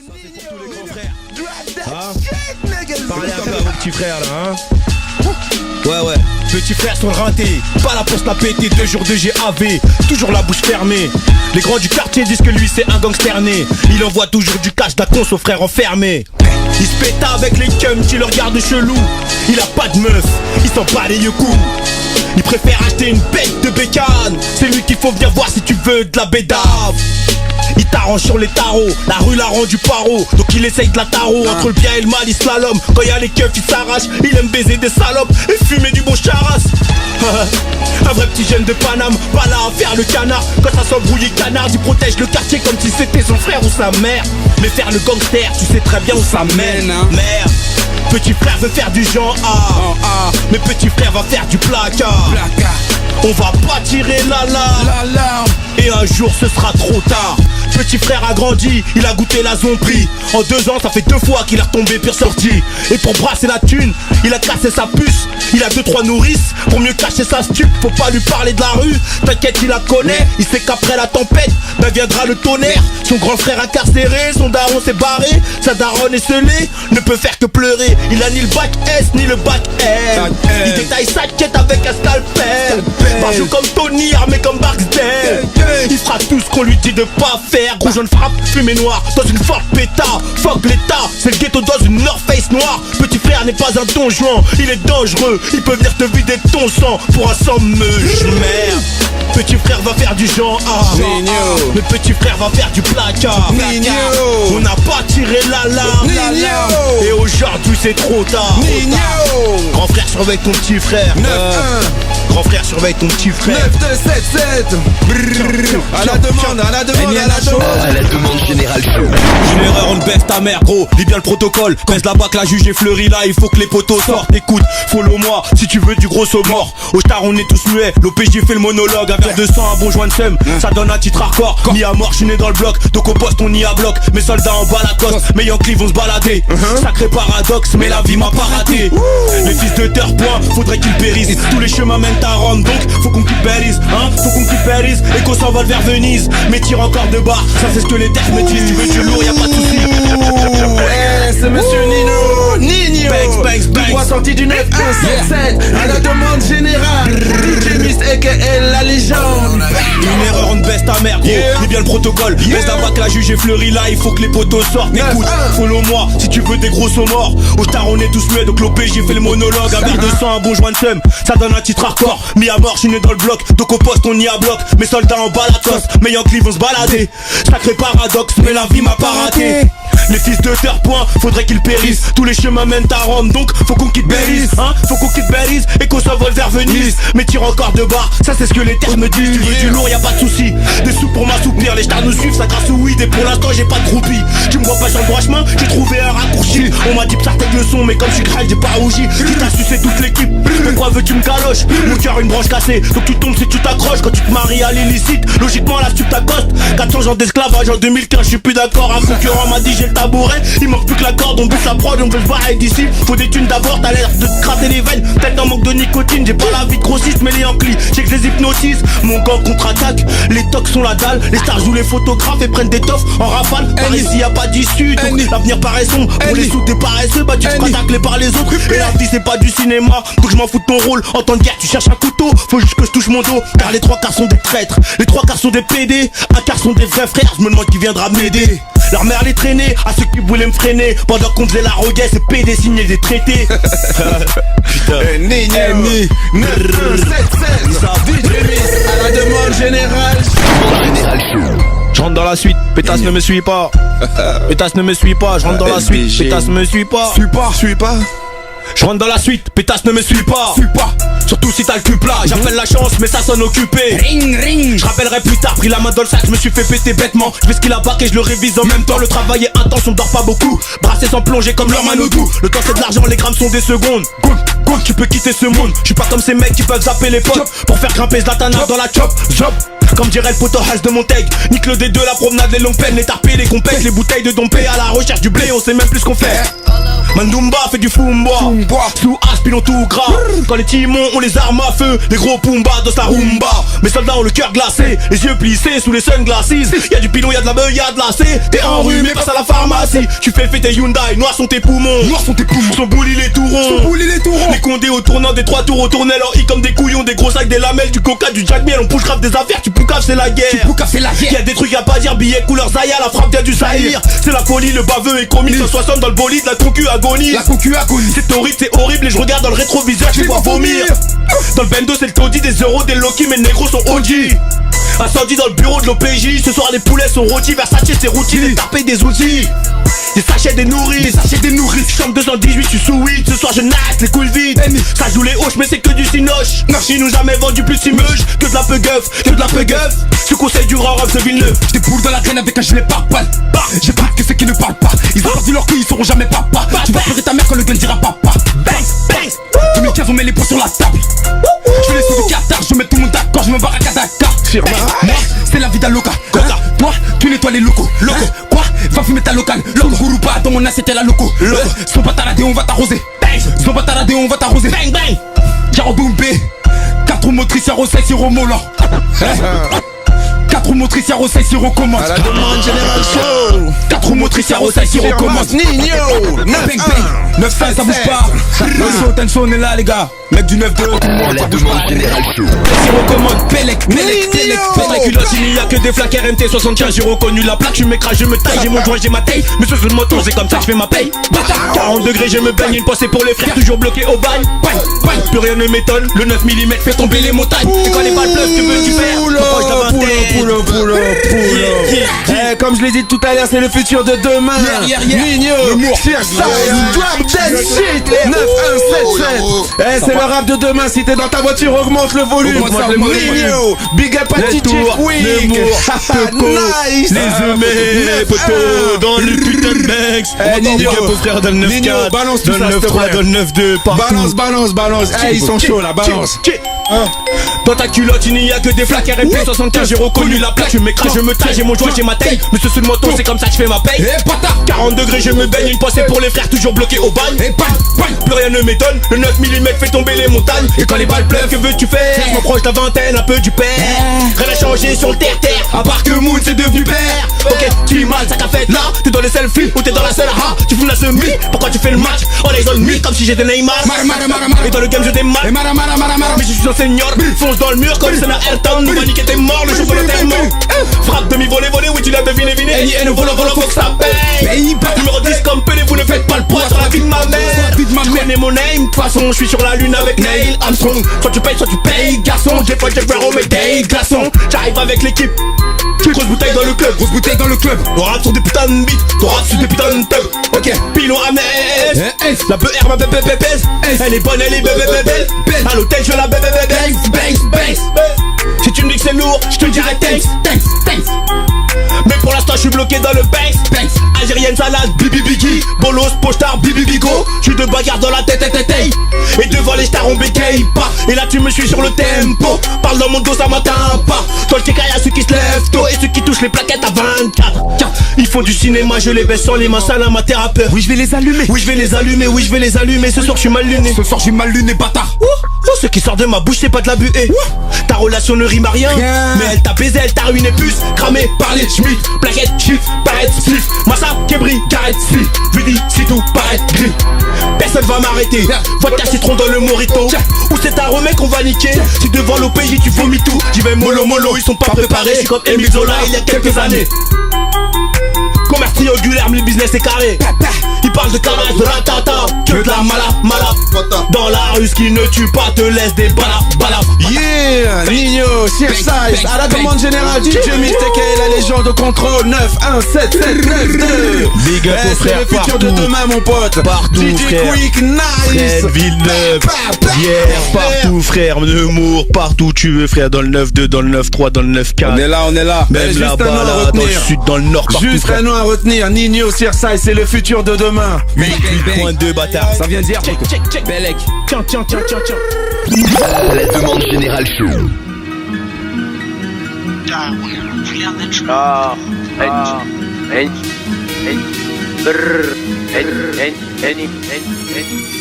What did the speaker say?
Ça c'est pour tous les grands frères. Hein? Parlez un peu à vos petits frères là, hein. Ouais. Petit frère sur le rinté, pas là pour se la péter, 2 jours de GAV, toujours la bouche fermée. Les grands du quartier disent que lui c'est un gangster né. Il envoie toujours du cash d'Acon aux frères enfermés. Il se pète avec les cums qui le regardent chelou. Il a pas de meuf, il s'en bat les yeux coups. Il préfère acheter une bête de bécane. C'est lui qu'il faut venir voir si tu veux de la bédave. Il t'arrange sur les tarots, la rue l'a rendu paro. Donc il essaye de la tarot, entre le bien et le mal il slalom. Quand y'a les keufs il s'arrache, il aime baiser des salopes et fumer du bon charas. Un vrai petit jeune de Paname, pas là à faire le canard. Quand ça s'embrouille canard, il protège le quartier comme si c'était son frère ou sa mère. Mais faire le gangster, tu sais très bien où ça mène. Merde, petit frère veut faire du genre A, mais petit frère va faire du placard. On va pas tirer l'alarme, et un jour ce sera trop tard. Petit frère a grandi, il a goûté la zombie. En 2 ans ça fait 2 fois qu'il est retombé pire sorti. Et pour brasser la thune, il a cassé sa puce. Il a 2-3 nourrices pour mieux cacher sa stup. Faut pas lui parler de la rue, t'inquiète il la connaît. Il sait qu'après la tempête, ben viendra le tonnerre. Son grand frère incarcéré, son daron s'est barré. Sa daronne est scellée, ne peut faire que pleurer. Il a ni le bac S ni le bac L. Il détaille sa quête avec un scalpel. Barjou comme Tony, armé comme Barksdale. Il fera tout ce qu'on lui dit de pas faire. Gros jaune frappe, fumée noire dans une forte pétard. Fuck l'état, c'est le ghetto dans une North Face noire. Petit frère n'est pas un don Juan, il est dangereux. Il peut venir te vider ton sang pour un sang meuge. Merde, petit frère va faire du genre A, mais petit frère va faire du placard. On n'a pas tiré l'alarme, et aujourd'hui c'est trop tard. Grand frère surveille ton petit frère. Grand frère surveille ton petit frère. 9277. À la demande générale show. Une erreur, on baisse ta mère gros. Lis bien le protocole, pèse la bac, la juge est fleurie là. Il faut que les potos sortent, écoute, follow moi si tu veux du gros saut mort. Au star on est tous muets, l'OPJ fait le monologue. Un verre de sang, un bon joint de seum, ça donne un titre hardcore. Ni à mort, je suis né dans le bloc, donc au poste on y a bloc. Mes soldats en bas la coste, mes Yankees vont se balader. Sacré paradoxe, mais la vie m'a pas raté. Les fils de terre point, faudrait qu'ils périssent. Tous les chemins mènent à Rome, donc faut qu'on quitte Paris, hein. Faut qu'on quitte Paris et qu'on s'envole vers Venise. Mais tire encore de barre, ça c'est ce que les terres me disent. Tu veux du lourd, y'a pas de soucis. C'est monsieur Nino Banks, droit sorti du 9177. À la demande générale, DJ Mist aka la légende. Une erreur, on baisse ta mère gros. Lis bien le protocole, baisse la bac, la juge est fleurie là. Il faut que les potos sortent, écoute, follow moi si tu veux des gros sauts morts. Au star on est tous muets, donc l'OPJ fait le monologue. Un verre de sang, un bon joint de seum, ça donne un titre hardcore. Mis à mort, je suis né dans le bloc, donc au poste on y a bloc. Mes soldats en bas la coste, mes Yankees vont se balader. Sacré paradoxe, mais la vie m'a pas raté. Les fils de terre point, faudrait qu'ils périssent. Tous les chemins mènent à Rome, donc faut qu'on quitte Paris, hein. Faut qu'on quitte Paris et qu'on s'envole vers Venise. Mais tire encore de barre, ça c'est ce que les terres me disent. Tu veux du lourd, y'a pas de soucis. Des sous pour m'assouplir, les stars nous suivent, ça grâce au weed. Et pour l'instant j'ai pas de groupie. Tu me vois pas sur le droit chemin, j'ai trouvé un raccourci. On m'a dit que ça avec le son, mais comme je suis grave j'ai pas rougi. Tu t'as sucé toute l'équipe, mais quoi veux-tu me galoches? Mon cœur une branche cassée, donc tu tombes si tu t'accroches. Quand tu te maries à l'illicite, logiquement la stup t'accoste. 400 ans d'esclavage en 2015, je suis plus d'accord. Un concurrent m'a dit j'ai le tabouret, il manque plus que la corde, on bouge la prod, on veut se barrer d'ici. Faut des thunes d'abord, t'as l'air de te gratter les veines. Peut-être un manque de nicotine, j'ai pas la vie de grossiste, mais les Yankees, j'ai que je les hypnotise. Mon gang contre-attaque, les tocs sont la dalle. Les stars jouent les photographes et prennent des toffes en rafale. Par ici y'a pas d'issue, donc l'avenir paraît sombre. Pour les sous t'es paresseux, bah tu te feras tacler par les autres. Et la vie c'est pas du cinéma, donc je m'en fous de ton rôle. En temps de guerre tu cherches un couteau, faut juste que je touche mon dos. Car les 3 quarts sont des traîtres, les 3 quarts sont des PD. Un quart sont des vrais frères, je me demande qui viendra m'aider. Leur mère les traînait, à ceux qui voulaient me freiner. Pendant qu'on faisait la roguette, c'est PD signer des traités. Putain. Nino 9177. À la demande générale. Je rentre dans la suite, pétasse ne me suit pas. Pétasse ne me suit pas, je rentre dans la suite, pétasse ne me suit pas. Suis pas. Je rentre dans la suite, pétasse ne me suit pas. Surtout si t'as le cul plat, j'appelle la chance mais ça sonne occupé. Ring. Je rappellerai plus tard, pris la main dans le sac, je me suis fait péter bêtement. Je fais ce qu'il a bac et je le révise en même temps. Le travail est intense, on dort pas beaucoup. Brassé sans plonger comme leur manodou. Le temps c'est de l'argent, les grammes sont des secondes. Goul, tu peux quitter ce monde. Je suis pas comme ces mecs qui peuvent zapper les potes pour faire grimper Zlatana dans la chop. Comme dirait le poteau Has de Montaigne. Nique le D2, la promenade, les longues peines, les tarpés, les compètes, les bouteilles de dompé à la recherche du blé, on sait même plus ce qu'on fait. Mandumba fait du Fumba. Sous aspirons tout gras. Quand les timons ont les armes à feu, les gros Pumba dans sa rumba. Mes soldats ont le cœur glacé, les yeux plissés sous les sunglasses. Y'a du pilon, y'a de la beuh, y'a de la C. T'es enrhumé, passe à la pharmacie. Tu fais fêter Hyundai, noirs sont tes poumons. Son bouli les tourons. Les condés au tournant des 3 tours, au tournel leur i comme des couillons, des gros sacs, des lamelles, du coca, du jack miel. On push grave des affaires, tu poucaves c'est la guerre. Y'a des trucs à pas dire, billets couleur Zaya, la frappe vient du Zahir. C'est la folie, le baveux est commis, 160 dans le bolide, la concu agonise. C'est horrible, c'est horrible et je regarde dans le rétroviseur, je vois vomir. Dans le bendo c'est le taudis, des euros, des Loki, mais les négros sont OG. Incendie dans le bureau de l'OPJ, ce soir les poulets sont rôtis, Versace c'est routine, des tapés des outils. Des sachets des nourrices, chambre 218, je suis sous 8. Ce soir je nasse les couilles vides. Ça joue les hoches mais c'est que du cinoche. Ils nous jamais vendu plus simeuge que de la peu gueuf. Ce conseil du rang de Villeneuve. J'déboule dans la traîne avec un gilet pare-balles. J'ai pas que ceux qui ne parlent pas. Ils ont perdu leur couille, ils seront jamais papa. Tu vas pleurer ta mère quand le gun dira papa. 2015 on met les points sur la table. Je les sous du Qatar, je mets tout le monde d'accord, je me barre à Kadaka. Moi c'est la vie d'Aloca. Toi tu nettoies les locaux. Quoi va fumer ta locale. L'homme Gouroupa dans mon assiette la loco. Son bataradé on va t'arroser. Bang bang. Jaro Doumbé 4 roues motrices, y'a Rossay, Siro Mola. 4 roues motrices, y'a Rossay, Siro commence. 4 roues motrices, y'a Rossay, Siro commence. Nino. Bang bang 9-5 ça bouge pas. Tension on est là les gars. Mec du 9-2 tout le monde ça bouge pas. Si recommande Pelec, culotte, il n'y a que des flaques RMT 75. J'ai reconnu la plaque, je m'écrase, je me taille. J'ai mon joint, j'ai ma taille. Mais sur le moto, c'est comme ça que je fais ma paye. 40 degrés, je me baigne. Une pensée pour les frères, toujours bloqué au bagne. Plus rien ne m'étonne, le 9 mm fait tomber les montagnes. Et quand les balles pleuvent, que veux-tu faire? Comme je l'ai dit tout à l'heure, c'est le futur de demain. Nino, Circe, drop that shit. 9177. C'est le rap de demain. Si t'es dans ta voiture, augmente le volume. Nino, big up à DJ Quick. Nice. Les humés, poteau, dans le putain de Banks. Nino, beau frère dans le 9-4, balance dans le 9-3, dans le 9-2, partout. Balance. Ils sont chauds là, balance. Dans ta culotte, il n'y a que des flaques RMP 75. J'ai reconnu la plaque, je m'écrase, je me taille. J'ai mon joint, j'ai ma taille. Mais sur le moto, c'est comme ça que je fais ma paye. 40 degrés, je me baigne. Une pensée pour les frères, toujours bloqués au bagne. Plus rien ne m'étonne, le 9 mm fait tomber les montagnes. Et quand les balles pleuvent, que veux-tu faire? Je m'approche de la vingtaine, un peu du père. Rien n'a changé sur le terre-terre, à part que Moon c'est devenu père. Ok, tu es mal, ça qu'a fait là. T'es dans les selfies ou t'es dans la seule ha. Tu fous la semi, pourquoi tu fais le match? On les zone mi comme si j'étais Neymar. Et dans le game je démarre. Mais je suis un senior, fonce dans le mur comme c'est la Airtown. Nous va niquer t'es mort, le jour volontairement. Frappe demi-volée, oui tu l'as deviné. Et nous volant, faut que ça paye. Numéro 10 comme Pelé, vous ne faites pas le poids sur la vie de ma mère. Tu connais mon name, de toute façon je suis sur la lune avec Neil Armstrong. Soit tu payes, garçon. J'ai pas de Ferro mais des glaçons. J'arrive avec l'équipe. Grosse bouteille dans le club. On rap sur des putains de beats, on rap sur des putains de tubs. Ok, pilon Amnes. La BR ma bébé. Elle est bonne, elle est belle. À l'hôtel je la bébé. Si tu me dis que c'est lourd, je te dirai thanks. Mais pour l'instant je suis bloqué dans le Banks. Algérienne salade, bibi biggie. Bolos, pochard, bibi bigo. J'suis de bagarre dans la tête. Et devant les stars on bégaye pas. Et là tu me suis sur le tempo. Parle dans mon dos ça m'atteint pas. Quand je t'écaille à ceux qui se lèvent tôt et ceux qui touchent les plaquettes à 24. Ils font du cinéma, je les baisse sans les mains, salam à thérapeute. Oui je vais les allumer. Ce soir je suis mal luné. Bâtard. Ce qui sort de ma bouche c'est pas de la buée. Ta relation ne rime à rien. Mais elle t'a baisé, elle t'a ruiné plus. Cramé par les schmitt, plaquette, shit, paraître, spliff. Massa, kébri, carrette, si. Lui dis, si tout paraît gris. Personne va m'arrêter. Vodka citron dans le morito. Ou c'est un remède qu'on va niquer. Si devant l'OPJ tu vomis tout. J'y vais mollo, ils sont pas préparés. Je suis comme Emile Zola il y a quelques années. Commerce triangulaire, mais le business est carré. Il parle de carrage, de ratata. Que de la mala. Dans la rue, ce qui ne tue pas te laisse des balafs. Yeah, Nino, Circe, à la demande générale, DJ Mistake, la légende au contrôle 917792. Big up aux frères, c'est le futur de demain, mon pote. Partout, DJ frère. Quick, nice. Villeneuve, hier, partout, frère. Nemours, partout tu veux, frère. Dans le 9-2, dans le 9-3, dans le 9-4. On est là. Même là-bas, là, dans le sud, dans le nord, partout. Juste un nom à retenir, Nino, Circe, c'est le futur de demain. 8.2 bâtard. Ça vient dire check. Belek. Tiens. La demande générale show. Brrr. Any.